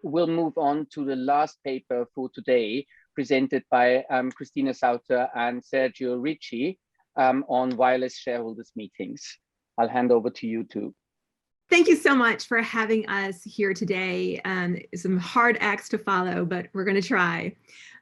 we'll move on to the last paper for today, presented by Christina Sautter and Sergio Ricci on wireless shareholders meetings. I'll hand over to you two. Thank you so much for having us here today. Some hard acts to follow, but we're going to try.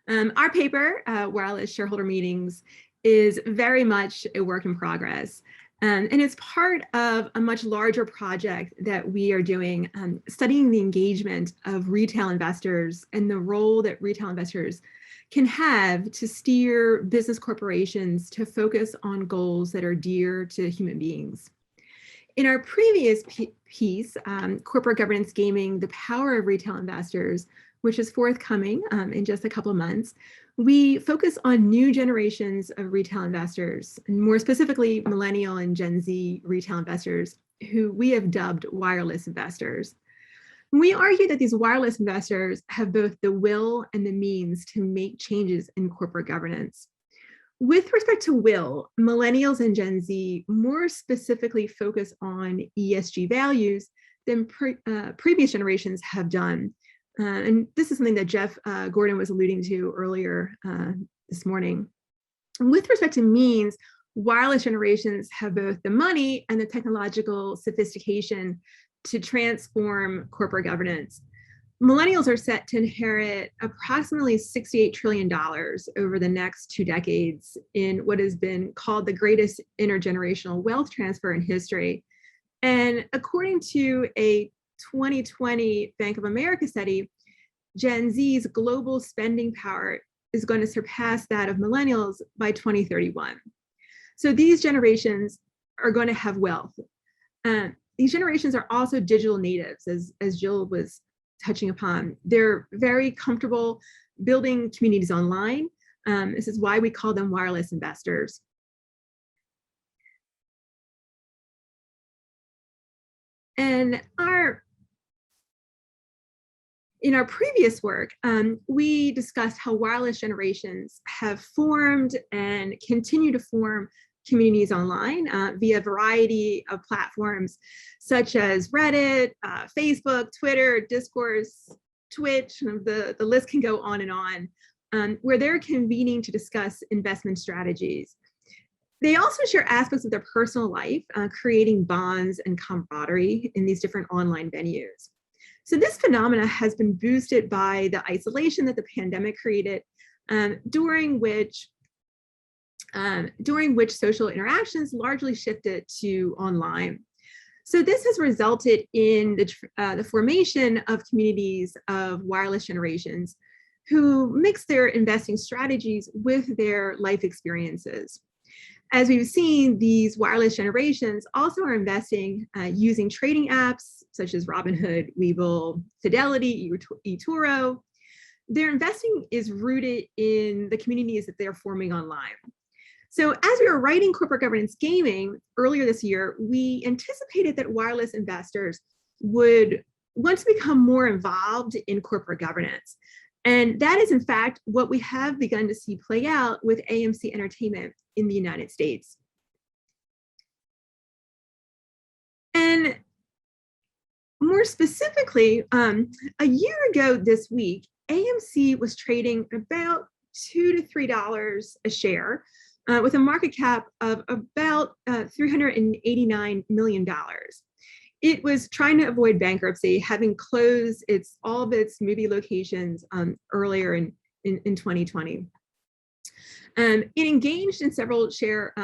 Our paper, Wireless Shareholder Meetings, is very much a work in progress. And it's part of a much larger project that we are doing, studying the engagement of retail investors and the role that retail investors can have to steer business corporations to focus on goals that are dear to human beings. In our previous piece, Corporate Governance Gaming, the Power of Retail Investors, which is forthcoming in just a couple of months, we focus on new generations of retail investors, and more specifically, Millennial and Gen Z retail investors, who we have dubbed wireless investors. We argue that these wireless investors have both the will and the means to make changes in corporate governance. With respect to will, Millennials and Gen Z more specifically focus on ESG values than previous generations have done. And this is something that Jeff Gordon was alluding to earlier this morning. With respect to means, wireless generations have both the money and the technological sophistication to transform corporate governance. Millennials are set to inherit approximately $68 trillion over the next 2 decades in what has been called the greatest intergenerational wealth transfer in history. And according to a 2020 Bank of America study, Gen Z's global spending power is going to surpass that of millennials by 2031. So these generations are going to have wealth. These generations are also digital natives, as Jill was touching upon. They're very comfortable building communities online. This is why we call them wireless investors. And in our previous work, we discussed how wireless generations have formed and continue to form communities online via a variety of platforms such as Reddit, Facebook, Twitter, Discourse, Twitch, the list can go on and on, where they're convening to discuss investment strategies. They also share aspects of their personal life, creating bonds and camaraderie in these different online venues. So this phenomena has been boosted by the isolation that the pandemic created, during which social interactions largely shifted to online. So this has resulted in the formation of communities of wireless generations who mix their investing strategies with their life experiences. As we've seen, these wireless generations also are investing using trading apps such as Robinhood, Webull, Fidelity, eToro. Their investing is rooted in the communities that they're forming online. So as we were writing Corporate Governance Gaming earlier this year, we anticipated that wireless investors would want to become more involved in corporate governance. And that is, in fact, what we have begun to see play out with AMC Entertainment in the United States. And more specifically, a year ago this week, AMC was trading about $2 to $3 a share with a market cap of about $389 million. It was trying to avoid bankruptcy, having closed all of its movie locations earlier in 2020. It engaged in several share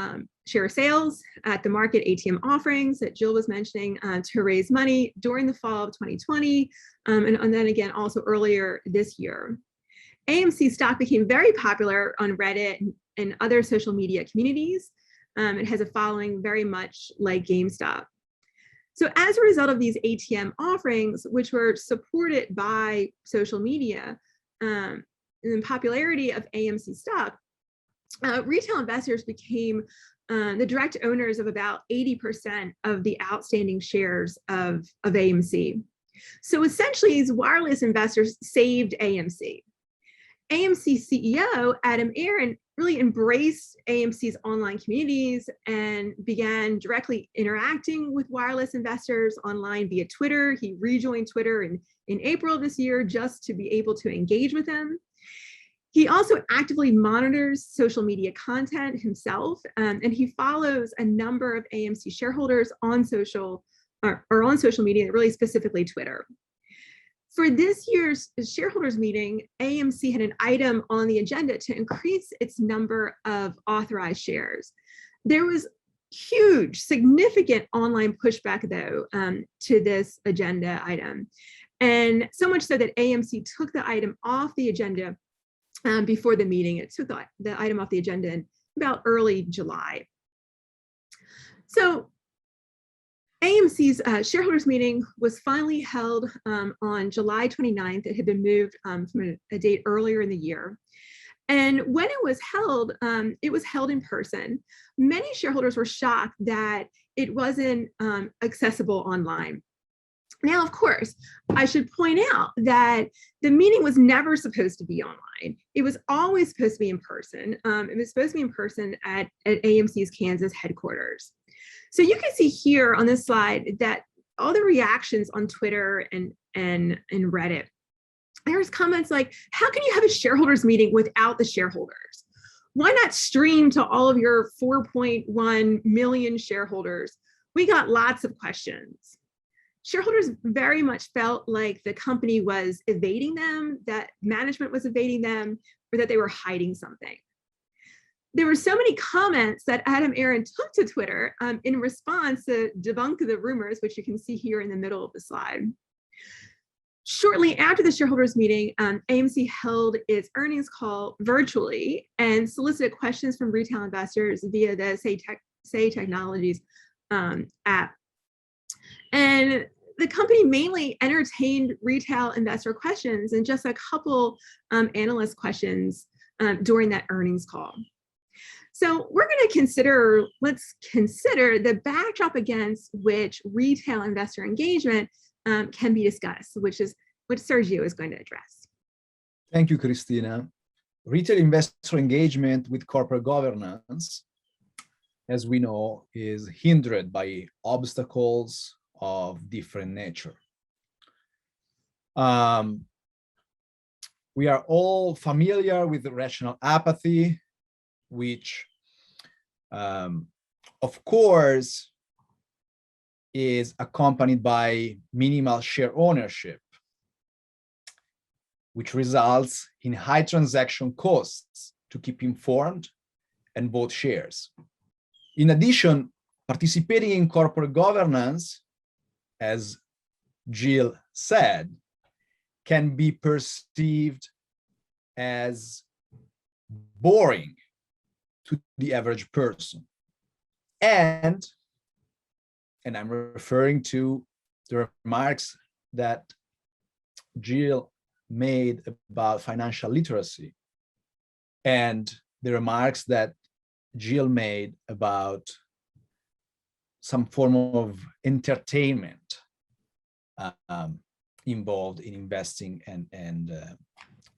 sales at the market ATM offerings that Jill was mentioning to raise money during the fall of 2020, and then again also earlier this year. AMC stock became very popular on Reddit and other social media communities. It has a following very much like GameStop. So as a result of these ATM offerings, which were supported by social media, and the popularity of AMC stock, retail investors became the direct owners of about 80% of the outstanding shares of AMC. So essentially, these wireless investors saved AMC. AMC CEO Adam Aron really embraced AMC's online communities and began directly interacting with wireless investors online via Twitter. He rejoined Twitter in April of this year just to be able to engage with them. He also actively monitors social media content himself, and he follows a number of AMC shareholders on social media, really specifically Twitter. For this year's shareholders meeting, AMC had an item on the agenda to increase its number of authorized shares. There was huge, significant online pushback, though, to this agenda item. And so much so that AMC took the item off the agenda before the meeting. It took the item off the agenda in about early July. So AMC's shareholders meeting was finally held on July 29th. It had been moved from a date earlier in the year. And when it was held in person. Many shareholders were shocked that it wasn't accessible online. Now, of course, I should point out that the meeting was never supposed to be online. It was always supposed to be in person. It was supposed to be in person at AMC's Kansas headquarters. So you can see here on this slide that all the reactions on Twitter and Reddit, there's comments like, how can you have a shareholders meeting without the shareholders? Why not stream to all of your 4.1 million shareholders? We got lots of questions. Shareholders very much felt like the company was evading them, that management was evading them, or that they were hiding something. There were so many comments that Adam Aaron took to Twitter in response to debunk the rumors, which you can see here in the middle of the slide. Shortly after the shareholders meeting, AMC held its earnings call virtually and solicited questions from retail investors via the Say Technologies app. And the company mainly entertained retail investor questions and just a couple analyst questions during that earnings call. So we're going to let's consider the backdrop against which retail investor engagement can be discussed, which Sergio is going to address. Thank you, Christina. Retail investor engagement with corporate governance, as we know, is hindered by obstacles of different nature. We are all familiar with the rational apathy, which, of course, is accompanied by minimal share ownership, which results in high transaction costs to keep informed and vote shares. In addition, participating in corporate governance, as Jill said, can be perceived as boring to the average person. And I'm referring to the remarks that Jill made about financial literacy and the remarks that Jill made about some form of entertainment involved in investing and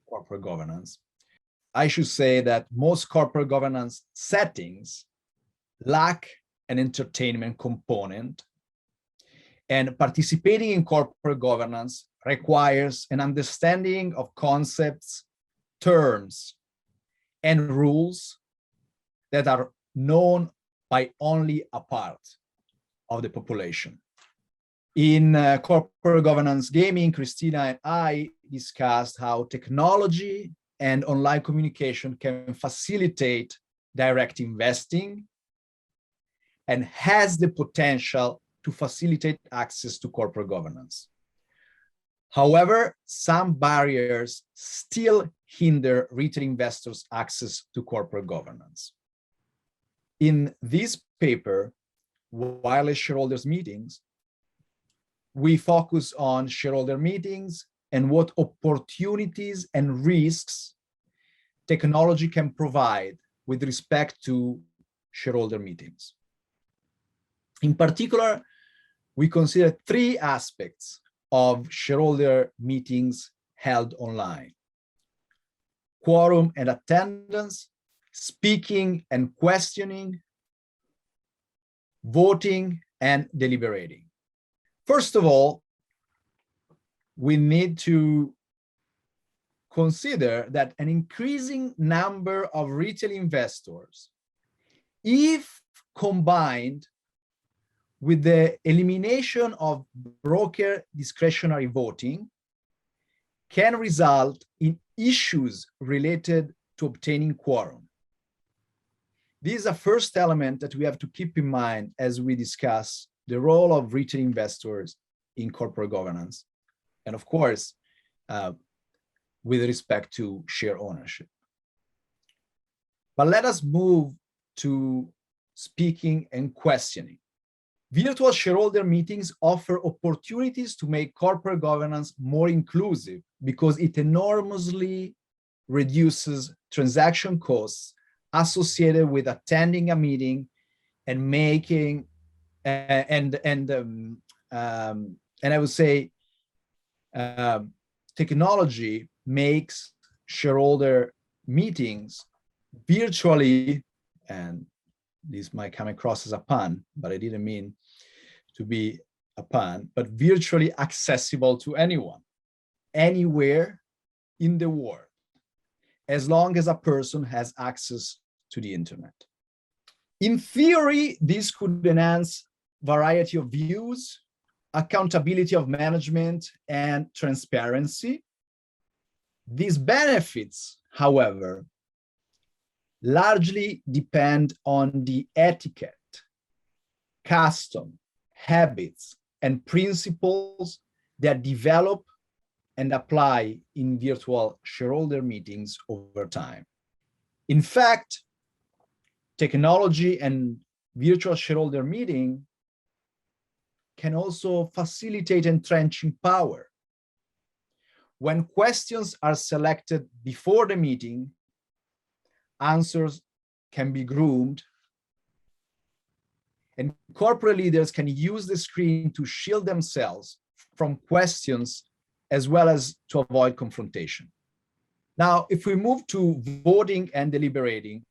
corporate governance. I should say that most corporate governance settings lack an entertainment component, and participating in corporate governance requires an understanding of concepts, terms, and rules that are known by only a part of the population. In corporate governance gaming, Christina and I discussed how technology and online communication can facilitate direct investing and has the potential to facilitate access to corporate governance. However, some barriers still hinder retail investors' access to corporate governance. In this paper, Wireless Shareholders Meetings, we focus on shareholder meetings and what opportunities and risks technology can provide with respect to shareholder meetings. In particular, we consider three aspects of shareholder meetings held online: quorum and attendance, speaking and questioning, voting and deliberating. First of all, we need to consider that an increasing number of retail investors, if combined with the elimination of broker discretionary voting, can result in issues related to obtaining quorum. This is a first element that we have to keep in mind as we discuss the role of retail investors in corporate governance, and of course, with respect to share ownership. But let us move to speaking and questioning. Virtual shareholder meetings offer opportunities to make corporate governance more inclusive because it enormously reduces transaction costs associated with attending a meeting and making and I would say technology makes shareholder meetings virtually, and this might come across as a pun, but I didn't mean to be a pun, but virtually accessible to anyone, anywhere in the world, as long as a person has access to the internet. In theory, this could enhance variety of views, accountability of management, and transparency. These benefits, however, largely depend on the etiquette, custom, habits, and principles that develop and apply in virtual shareholder meetings over time. In fact, technology and virtual shareholder meeting can also facilitate entrenching power. When questions are selected before the meeting, answers can be groomed, and corporate leaders can use the screen to shield themselves from questions as well as to avoid confrontation. Now, if we move to voting and deliberating,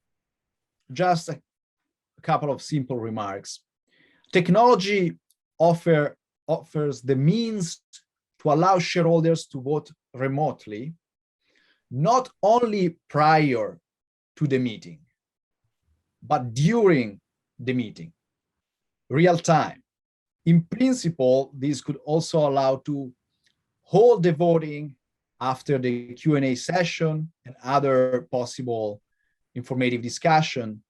just a couple of simple remarks. Technology offers the means to allow shareholders to vote remotely, not only prior to the meeting, but during the meeting, real time. In principle, this could also allow to hold the voting after the Q&A session and other possible informative discussion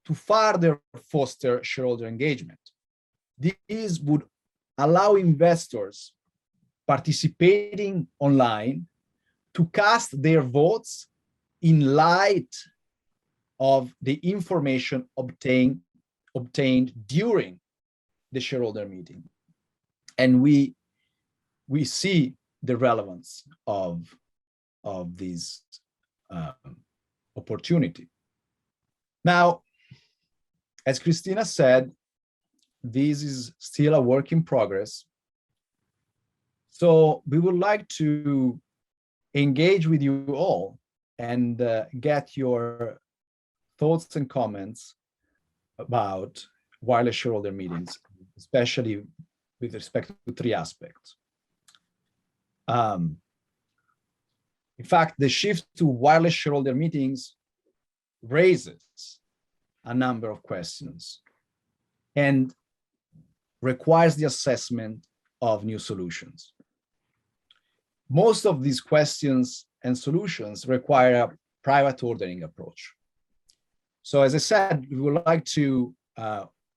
to further foster shareholder engagement. This would allow investors participating online to cast their votes in light of the information obtained during the shareholder meeting. And we see the relevance of this opportunity. Now, as Christina said, this is still a work in progress. So we would like to engage with you all and get your thoughts and comments about wireless shareholder meetings, especially with respect to three aspects. In fact, the shift to wireless shareholder meetings raises a number of questions and requires the assessment of new solutions. Most of these questions and solutions require a private ordering approach. So as I said, we would like to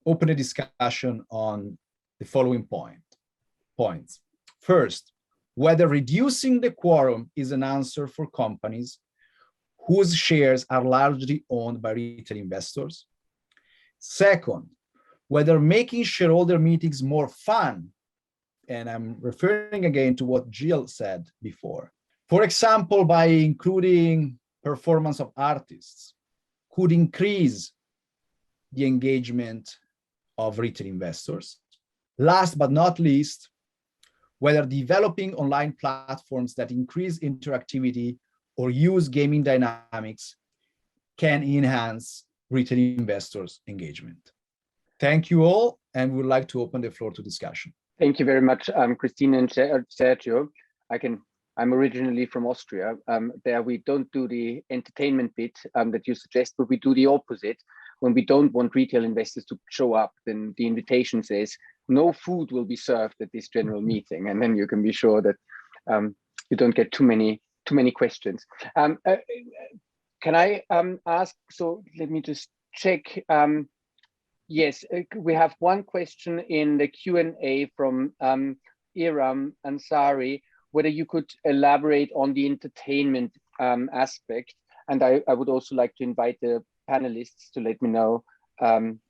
open a discussion on the following points. First, whether reducing the quorum is an answer for companies whose shares are largely owned by retail investors. Second, whether making shareholder meetings more fun, and I'm referring again to what Jill said before, for example, by including performance of artists, could increase the engagement of retail investors. Last but not least, whether developing online platforms that increase interactivity or use gaming dynamics can enhance retail investors' engagement. Thank you all, and we'd like to open the floor to discussion. Thank you very much, Christina and Sergio. I'm originally from Austria. There we don't do the entertainment bit that you suggest, but we do the opposite. When we don't want retail investors to show up, then the invitation says, no food will be served at this general meeting. And then you can be sure that you don't get too many questions. Can I ask, so let me just check. Yes, we have one question in the Q&A from Iram Ansari, whether you could elaborate on the entertainment aspect. And I would also like to invite the panelists to let me know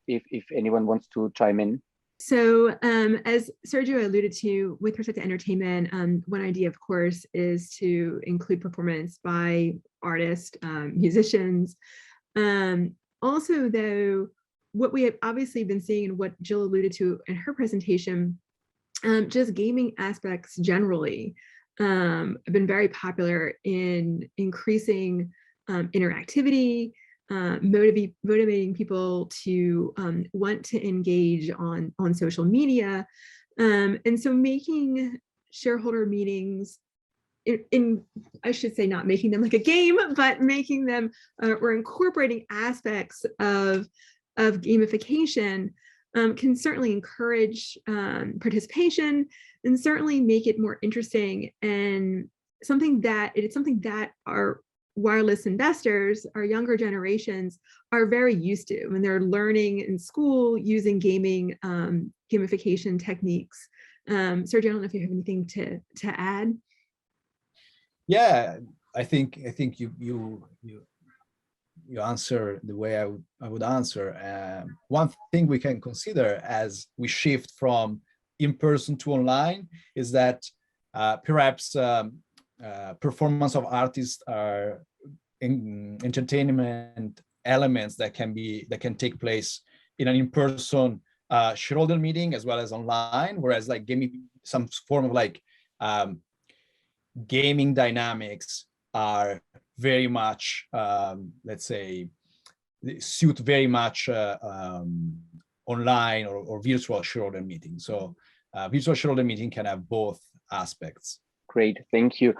if anyone wants to chime in. So as Sergio alluded to, with respect to entertainment, one idea, of course, is to include performance by artists, musicians. Also, though, what we have obviously been seeing and what Jill alluded to in her presentation, just gaming aspects generally have been very popular in increasing interactivity, motivating people to want to engage on social media. And so making shareholder meetings I should say not making them like a game, but making them or incorporating aspects of gamification can certainly encourage participation and certainly make it more interesting, and it's something that our wireless investors, our younger generations, are very used to when they're learning in school using gaming gamification techniques. Sergio, I don't know if you have anything to add. Yeah, I think you answer the way I would answer. One thing we can consider as we shift from in-person to online is that perhaps performance of artists are entertainment elements that can take place in an in-person shareholder meeting as well as online, whereas like some form of like gaming dynamics are very much, let's say, suit very much online or virtual shareholder meeting. So virtual shareholder meeting can have both aspects. Great, thank you.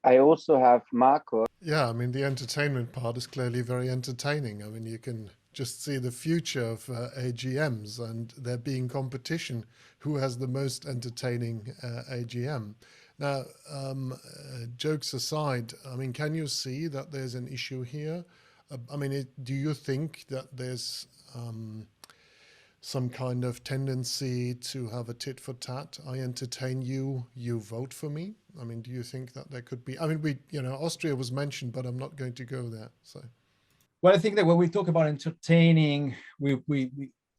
I also have Marco. Yeah, I mean, the entertainment part is clearly very entertaining. I mean, you can just see the future of AGMs and there being competition who has the most entertaining AGM. Now, jokes aside, I mean, can you see that there's an issue here? I mean, do you think that there's some kind of tendency to have a tit for tat? I entertain you, you vote for me. I mean, do you think that there could be? I mean, Austria was mentioned, but I'm not going to go there. So, well, I think that when we talk about entertaining, we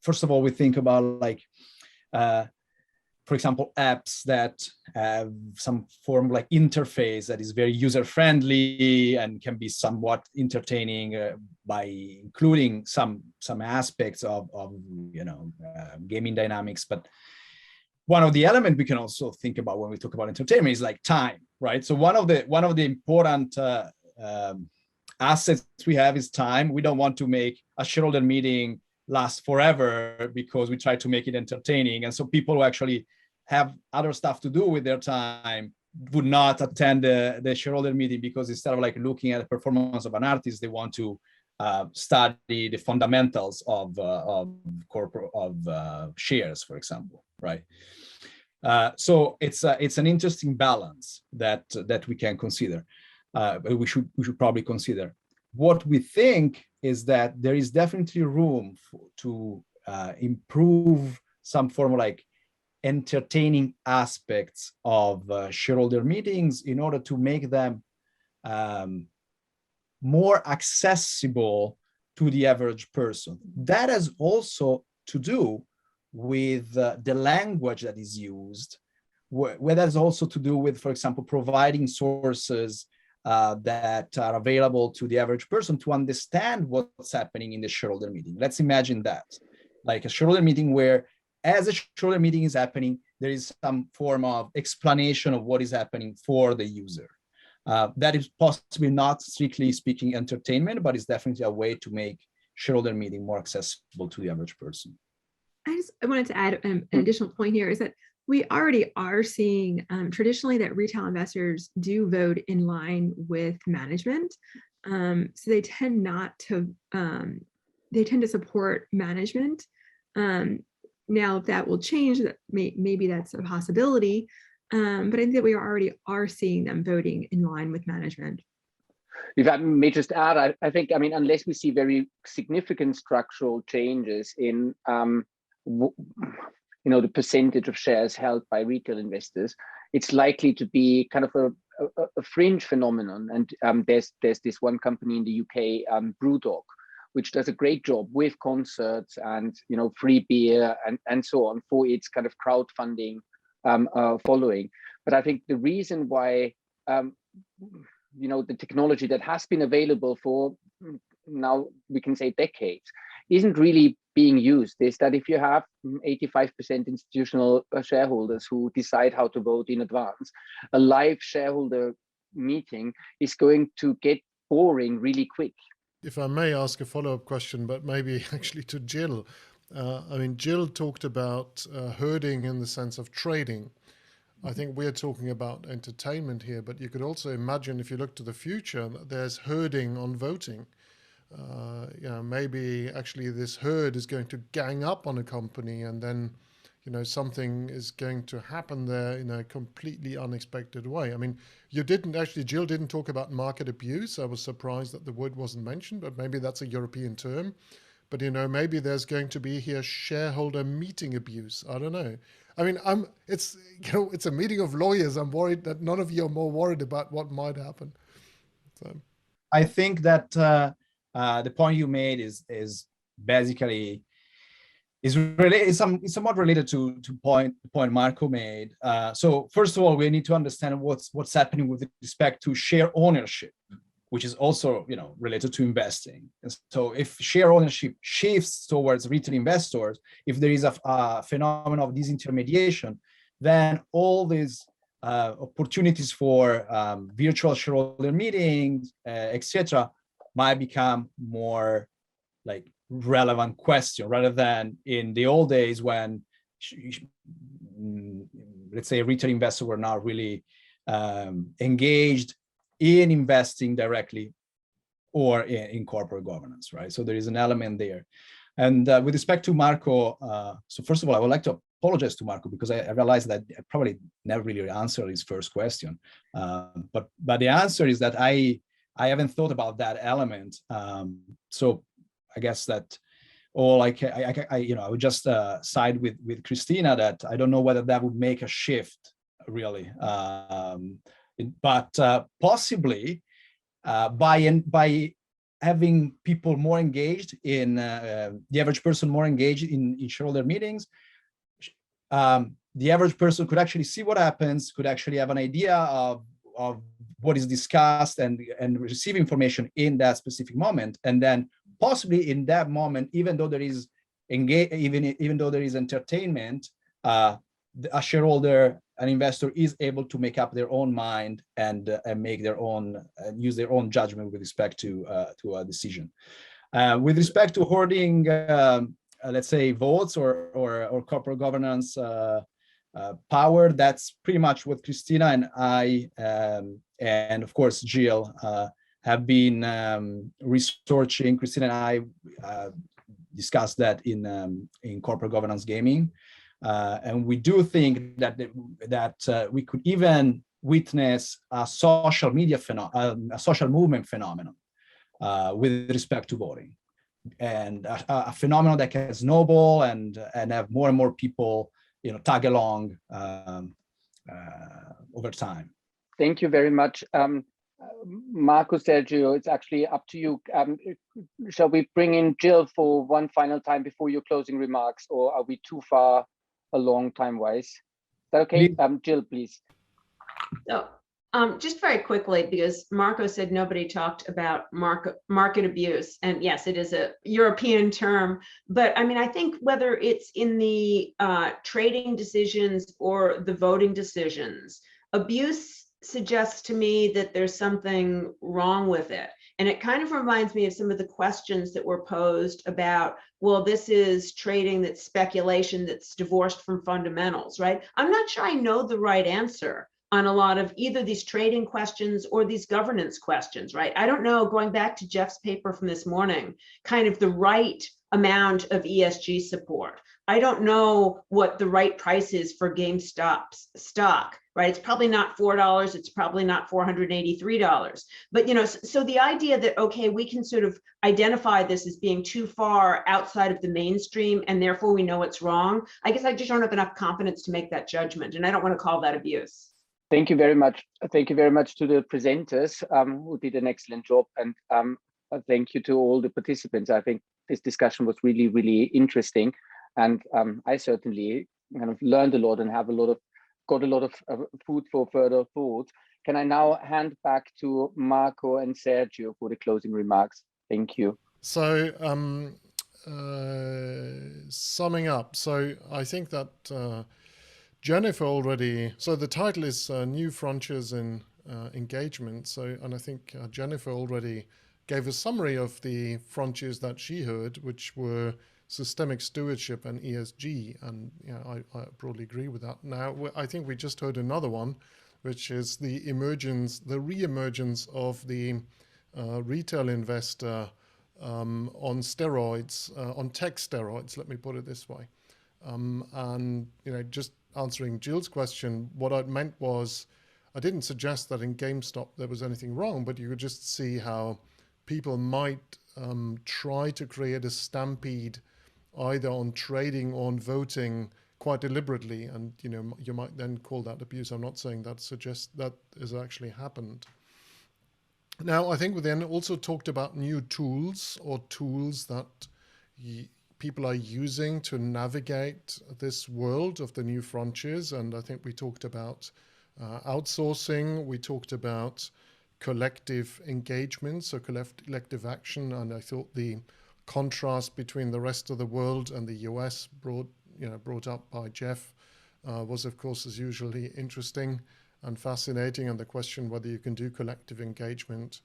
first of all we think about like, for example, apps that have some form of like interface that is very user-friendly and can be somewhat entertaining by including some aspects of gaming dynamics. But one of the elements we can also think about when we talk about entertainment is like time, right? So one of the important assets we have is time. We don't want to make a shareholder meeting last forever because we try to make it entertaining, and so people who actually have other stuff to do with their time would not attend the shareholder meeting, because instead of like looking at the performance of an artist, they want to study the fundamentals of shares, for example, right? So it's an interesting balance that we can consider. We should probably consider. What we think is that there is definitely room to improve some form of like entertaining aspects of shareholder meetings in order to make them more accessible to the average person. That has also to do with the language that is used, where that is also to do with, for example, providing sources that are available to the average person to understand what's happening in the shareholder meeting. Let's imagine that, like a shareholder meeting where, as a shareholder meeting is happening, there is some form of explanation of what is happening for the user. That is possibly not strictly speaking entertainment, but it's definitely a way to make shareholder meeting more accessible to the average person. I wanted to add an additional point here is that we already are seeing traditionally that retail investors do vote in line with management. So they tend not to, they tend to support management. Now, if that will change, that maybe that's a possibility. But I think that we already are seeing them voting in line with management. If I may just add, I think, I mean, unless we see very significant structural changes in, the percentage of shares held by retail investors, it's likely to be kind of a fringe phenomenon. And there's this one company in the UK, Brewdog, which does a great job with concerts and free beer and so on for its kind of crowdfunding following. But I think the reason why the technology that has been available for now, we can say decades, isn't really being used is that if you have 85% institutional shareholders who decide how to vote in advance, a live shareholder meeting is going to get boring really quick. If I may ask a follow-up question, but maybe actually to Jill. Jill talked about herding in the sense of trading. I think we're talking about entertainment here, but you could also imagine if you look to the future, there's herding on voting. Maybe actually this herd is going to gang up on a company and then, something is going to happen there in a completely unexpected way. I mean, Jill didn't talk about market abuse. I was surprised that the word wasn't mentioned, but maybe that's a European term. But, maybe there's going to be here shareholder meeting abuse. I don't know. I mean, it's a meeting of lawyers. I'm worried that none of you are more worried about what might happen. So I think that the point you made is basically is somewhat related to the point Marco made. So first of all, we need to understand what's happening with respect to share ownership, which is also related to investing. And so if share ownership shifts towards retail investors, if there is a phenomenon of disintermediation, then all these opportunities for virtual shareholder meetings, etc., might become more like relevant question rather than in the old days when, let's say, retail investors were not really engaged in investing directly or in corporate governance, right? So there is an element there. And with respect to Marco, so first of all, I would like to apologize to Marco because I realized that I probably never really answered his first question. But the answer is that I haven't thought about that element. So I guess that I would just side with Christina that I don't know whether that would make a shift really. But possibly by having people more engaged in the average person more engaged in shareholder meetings, the average person could actually see what happens, could actually have an idea of what is discussed and receive information in that specific moment, and then possibly in that moment, even though there is even though there is entertainment, a shareholder, an investor is able to make up their own mind and make their own use their own judgment with respect to a decision. With respect to hoarding, let's say votes or corporate governance power, that's pretty much what Christina and I and of course Jill have been researching. Christina and I discussed that in corporate governance gaming. And we do think that we could even witness a social media a social movement phenomenon with respect to voting, and a phenomenon that can snowball and have more and more people, tag along over time. Thank you very much, Marco, Sergio. It's actually up to you. Shall we bring in Jill for one final time before your closing remarks, or are we too far along time-wise? Is that okay? Jill, please. So, just very quickly, because Marco said nobody talked about market abuse, and yes, it is a European term, but I mean, I think whether it's in the trading decisions or the voting decisions, abuse suggests to me that there's something wrong with it. And it kind of reminds me of some of the questions that were posed about, well, this is trading that's speculation that's divorced from fundamentals, right? I'm not sure I know the right answer on a lot of either these trading questions or these governance questions, right? I don't know, going back to Jeff's paper from this morning, kind of the right amount of ESG support. I don't know what the right price is for GameStop's stock, right? It's probably not $4, it's probably not $483. But, you know, so the idea that, okay, we can sort of identify this as being too far outside of the mainstream and therefore we know it's wrong, I guess I just don't have enough confidence to make that judgment. And I don't want to call that abuse. Thank you very much. Thank you very much to the presenters who did an excellent job. And thank you to all the participants. I think this discussion was really, really interesting. And I certainly kind of learned a lot and have got a lot of food for further thought. Can I now hand back to Marco and Sergio for the closing remarks? Thank you. So summing up, so I think that Jennifer already, so the title is New Frontiers in Engagement. So, and I think Jennifer already gave a summary of the frontiers that she heard, which were systemic stewardship and ESG. And you know, I broadly agree with that. Now, I think we just heard another one, which is the re-emergence of the retail investor on steroids, on tech steroids, let me put it this way. And, you know, just answering Jill's question, what I meant was, I didn't suggest that in GameStop there was anything wrong, but you could just see how people might try to create a stampede either on trading or on voting quite deliberately. And, you know, you might then call that abuse. I'm not saying that suggests that has actually happened. Now, I think we then also talked about new tools or tools that people are using to navigate this world of the new frontiers. And I think we talked about outsourcing, we talked about collective engagement, so collective action. And I thought the contrast between the rest of the world and the US brought up by Jeff was, of course, as usually interesting and fascinating. And the question whether you can do collective engagement,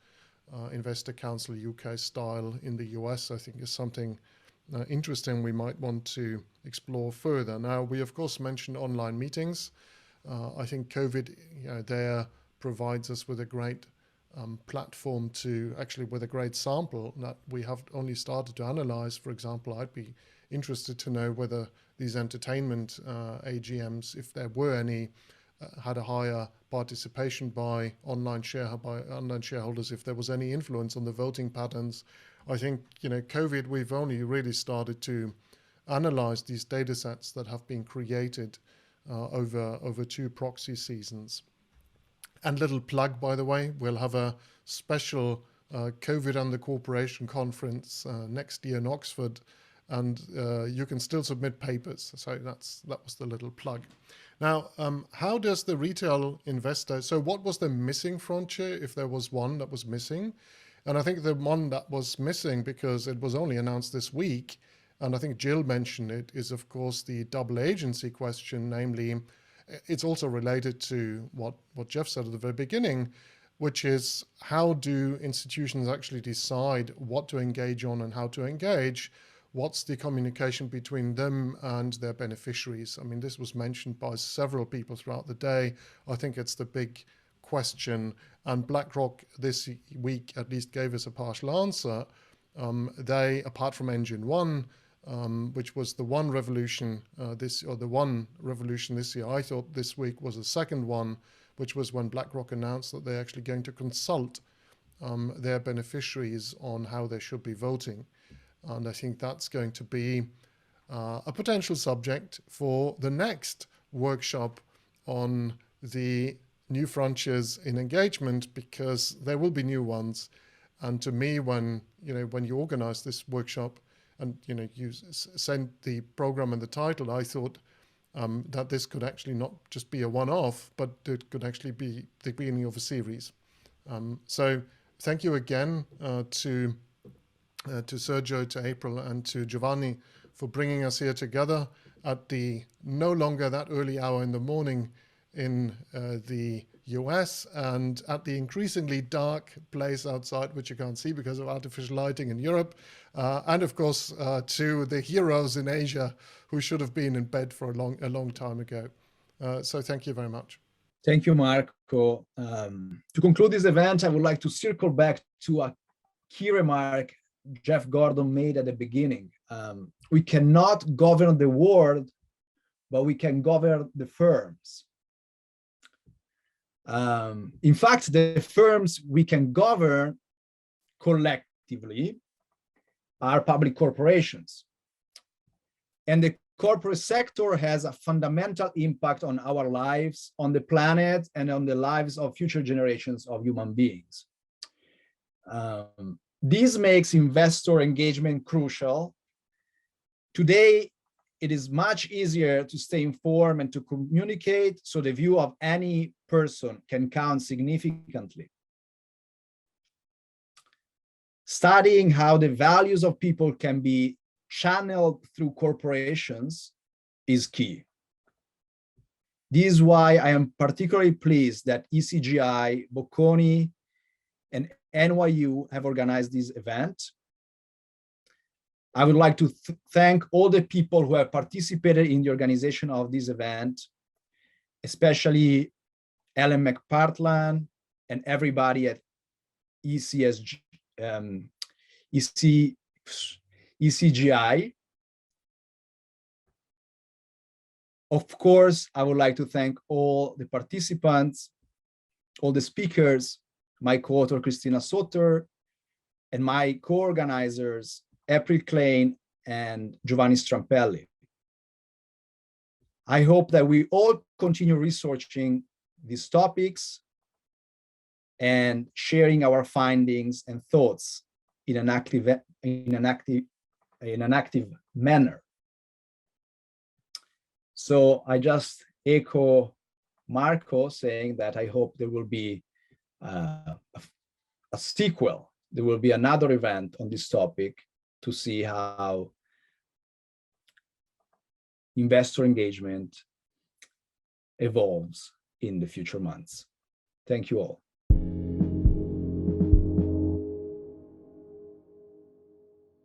investor council UK style in the US, I think is something interesting we might want to explore further. Now, we of course mentioned online meetings. I think COVID there provides us with a great platform to actually, with a great sample that we have only started to analyze. For example, I'd be interested to know whether these entertainment AGMs, if there were any, had a higher participation by online shareholders, if there was any influence on the voting patterns. I think, you know, COVID, we've only really started to analyze these data sets that have been created over 2 proxy seasons. And little plug, by the way, we'll have a special COVID and the Corporation conference next year in Oxford, and you can still submit papers. So that was the little plug. Now, how does the retail investor, so what was the missing frontier, if there was one that was missing? And I think the one that was missing, because it was only announced this week, and I think Jill mentioned it, is of course the double agency question. Namely, it's also related to what Jeff said at the very beginning, which is how do institutions actually decide what to engage on and how to engage? What's the communication between them and their beneficiaries? I mean, this was mentioned by several people throughout the day. I think it's the big question, and BlackRock this week at least gave us a partial answer. They, apart from Engine One, which was the one revolution this year, I thought this week was the second one, which was when BlackRock announced that they're actually going to consult their beneficiaries on how they should be voting. And I think that's going to be a potential subject for the next workshop on the new frontiers in engagement, because there will be new ones. And to me, when you organize this workshop and you sent the program and the title, I thought that this could actually not just be a one-off, but it could actually be the beginning of a series. So thank you again to Sergio, to April, and to Giovanni for bringing us here together at the no longer that early hour in the morning in the US, and at the increasingly dark place outside, which you can't see because of artificial lighting in Europe, and of course to the heroes in Asia who should have been in bed for a long time ago. So thank you very much. Thank you, Marco. To conclude this event, I would like to circle back to a key remark Jeff Gordon made at the beginning. We cannot govern the world, but we can govern the firms. In fact, the firms we can govern collectively are public corporations. And the corporate sector has a fundamental impact on our lives, on the planet, and on the lives of future generations of human beings. This makes investor engagement crucial. Today, it is much easier to stay informed and to communicate, so the view of any person can count significantly. Studying how the values of people can be channeled through corporations is key. This is why I am particularly pleased that ECGI, Bocconi, and NYU have organized this event. I would like to thank all the people who have participated in the organization of this event, especially Ellen McPartland and everybody at ECGI. Of course, I would like to thank all the participants, all the speakers, my co-author Christina Sautter, and my co-organizers, April Klein and Giovanni Strampelli. I hope that we all continue researching these topics and sharing our findings and thoughts in an active manner. So I just echo Marco saying that I hope there will be a sequel. There will be another event on this topic to see how investor engagement evolves in the future months. Thank you all.